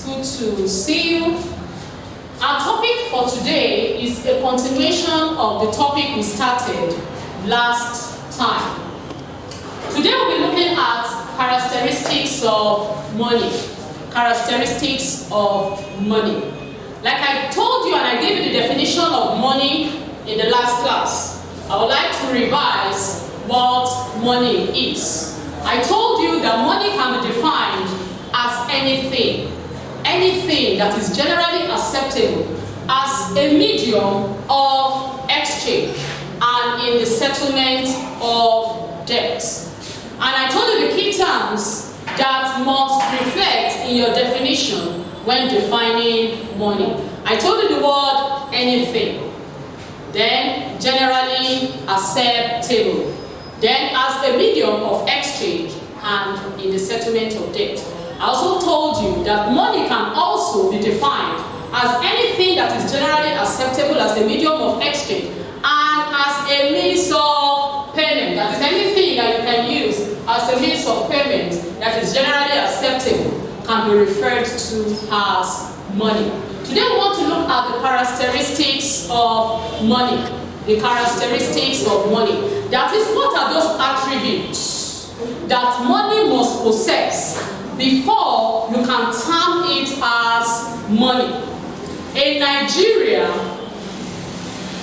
good to see you. Our topic for today is a continuation of the topic we started last time. Today we'll be looking at characteristics of money. Characteristics of money. Like I told you and I gave you the definition of money in the last class, I would like to revise what money is. I told you that money can be defined as anything that is generally acceptable as a medium of exchange and in the settlement of debts. And I told you the key terms that must reflect in your definition when defining money. I told you the word anything, then generally acceptable, then as a medium of exchange and in the settlement of debt. I also told you that money can also be defined as anything that is generally acceptable as a medium of exchange and as a means of payment. That is anything that you can use as a means of payment that is generally acceptable can be referred to as money. Today we want to look at the characteristics of money. The characteristics of money. That is, what are those attributes that money must possess before you can term it as money. In Nigeria,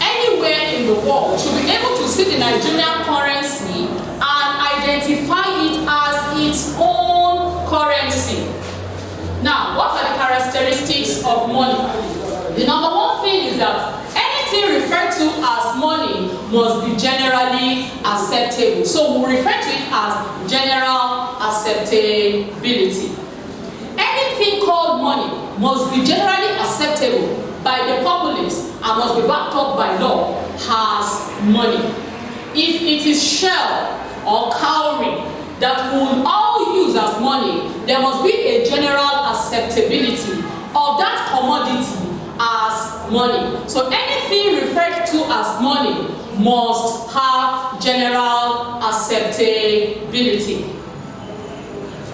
anywhere in the world, should be able to see the Nigerian currency and identify it as its own currency. Now, what are the characteristics of money? The number one thing is that anything referred to as money must be generally acceptable. So we refer to it as general acceptability. Anything called money must be generally acceptable by the populace and must be backed up by law as money. If it is shell or cowrie that we will all use as money, there must be a general acceptability of that commodity as money. So anything referred to as money must have general acceptability.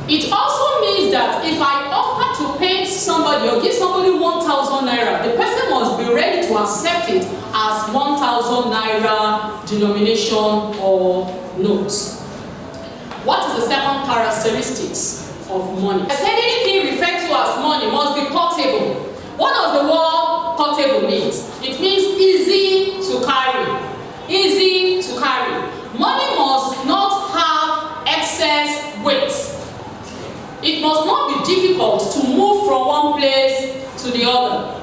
It also means that if I offer to pay somebody or give somebody 1,000 naira, the person must be ready to accept it as 1,000 naira denomination or notes. What is the second characteristics of money? I said anything referred to as money must be portable. What does the word portable means? It means easy to carry. Easy to carry. Money must not have excess weight. It must not be difficult to move from one place to the other.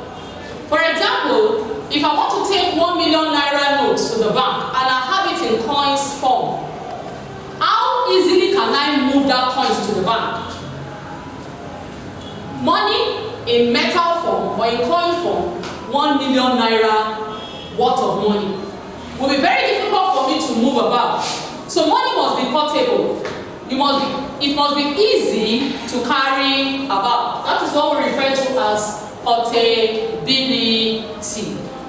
For example, if I want to take 1 million naira notes to the bank and I have it in coins form, how easily can I move that coins to the bank? Money in metal form or in coin form, 1 million naira worth of money will be very difficult for me to move about. So money must be portable. It must be easy to carry about. That is what we refer to as portability.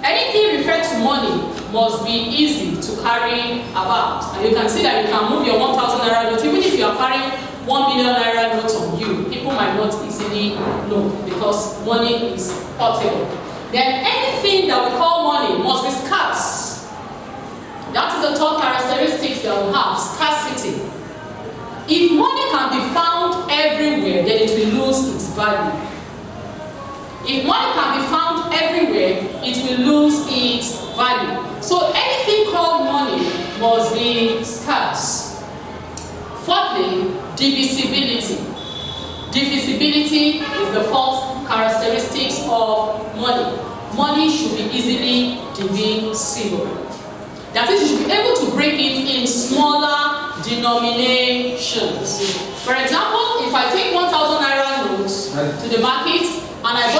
Anything referred to money must be easy to carry about. And you can see that you can move your 1,000 naira note. Even if you are carrying 1 million naira note on you, people might not easily know because money is portable. Then anything that we call money must be scarce. That is the third characteristic that we have, scarcity. If money can be found everywhere, then it will lose its value. If money can be found everywhere, it will lose its value. So anything called money must be scarce. Fourthly, divisibility. Divisibility is the fourth characteristic of money. Money should be easily divisible. That is, you should be able to break it in smaller denominations. For example, if I take 1,000 naira notes to the market and I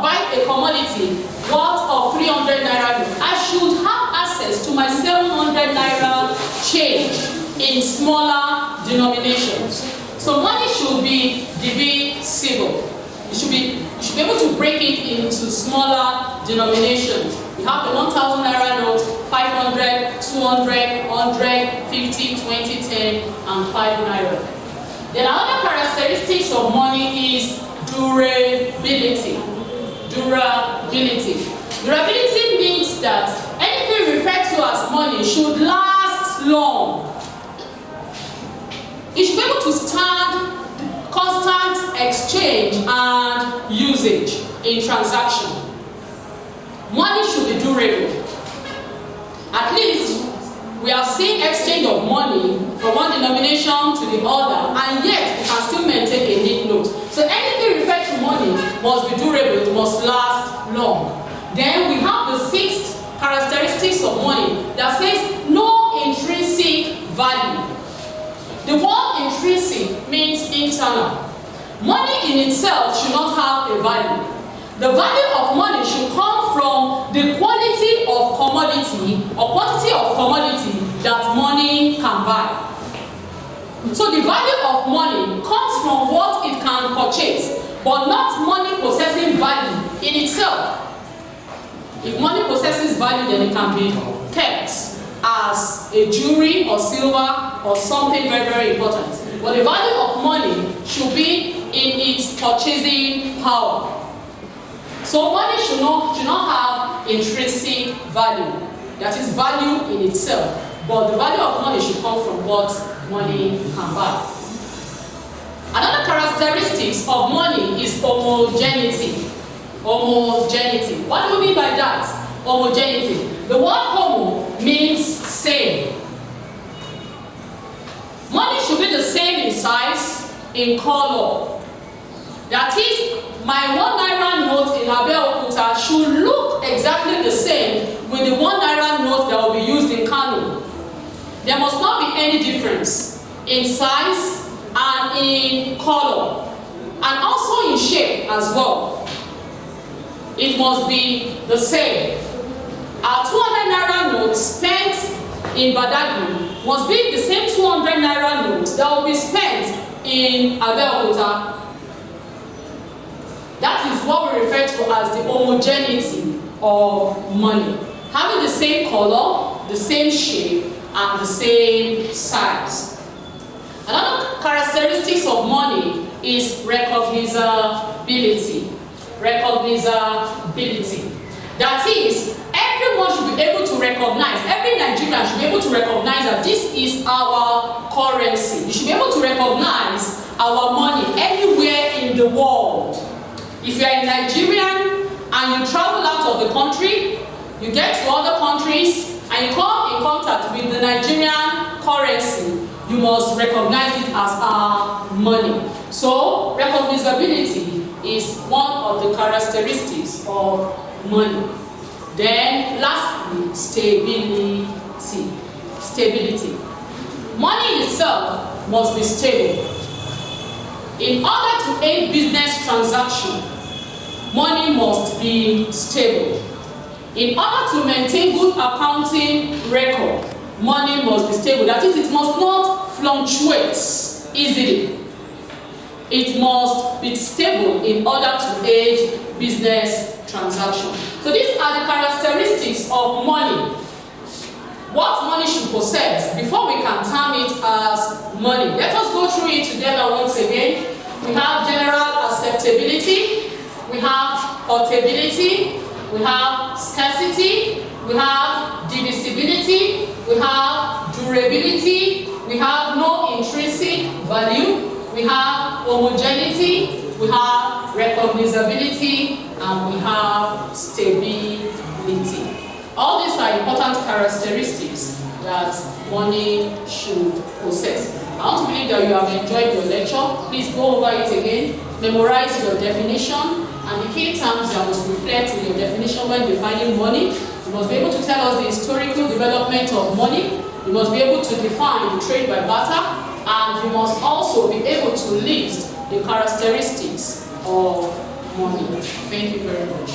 buy a commodity worth of 300 naira notes, I should have access to my 700 naira change in smaller denominations. So money should be divisible. You should be able to break it into smaller denominations. You have the 1,000 naira note, 500, 200, 100, 50, 20, 10, and 5 naira. Then another characteristics of money is durability. Durability. Durability means that anything referred to as money should last long. It should be able to stand constant exchange and usage in transaction. Money should be durable. At least we have seen exchange of money from one denomination to the other, and yet we can still maintain a neat note. So anything referred to money must be durable, it must last long. Then we have the sixth characteristics of money that says no intrinsic value. The word intrinsic means internal. Money in itself should not have a value. The value of money should come from the quality of commodity or quantity of commodity that money can buy. So the value of money comes from what it can purchase, but not money possessing value in itself. If money possesses value, then it can be kept as a jewelry or silver or something very, very important. But the value of money should be in its purchasing power. So money should not have intrinsic value, that is value in itself, but the value of money should come from what money can buy. Another characteristic of money is homogeneity. Homogeneity. What do we mean by that? Homogeneity. The word homo means same. Money should be the same in size, in color. That is, my 1 naira note in Abeokuta should look exactly the same with the 1 naira note that will be used in Kano. There must not be any difference in size and in color, and also in shape as well. It must be the same. Our 200 naira note spent in Badagry must be the same 200 naira note that will be spent in Abeokuta. That is what we refer to as the homogeneity of money. Having the same color, the same shape, and the same size. Another characteristic of money is recognizability. Recognizability. That is, everyone should be able to recognize, every Nigerian should be able to recognize that this is our currency. You should be able to recognize our money anywhere in the world. If you are a Nigerian and you travel out of the country, you get to other countries and you come in contact with the Nigerian currency, you must recognize it as our money. So, recognizability is one of the characteristics of money. Then, lastly, stability. Stability. Money itself must be stable. In order to aid business transaction, money must be stable. In order to maintain good accounting record, money must be stable. That is, it must not fluctuate easily. It must be stable in order to aid business transaction. So these are the characteristics of money. What money should possess before we can term it as money. Let us go through it together once again. We have general acceptability, we have portability, we have scarcity, we have divisibility, we have durability, we have no intrinsic value, we have homogeneity, we have recognizability, and we have stability. All these are important characteristics that money should possess. I want to believe that you have enjoyed your lecture. Please go over it again, memorize your definition, and the key terms that must reflect in your definition when defining money. You must be able to tell us the historical development of money. You must be able to define the trade by barter, and you must also be able to list the characteristics of money. Thank you very much.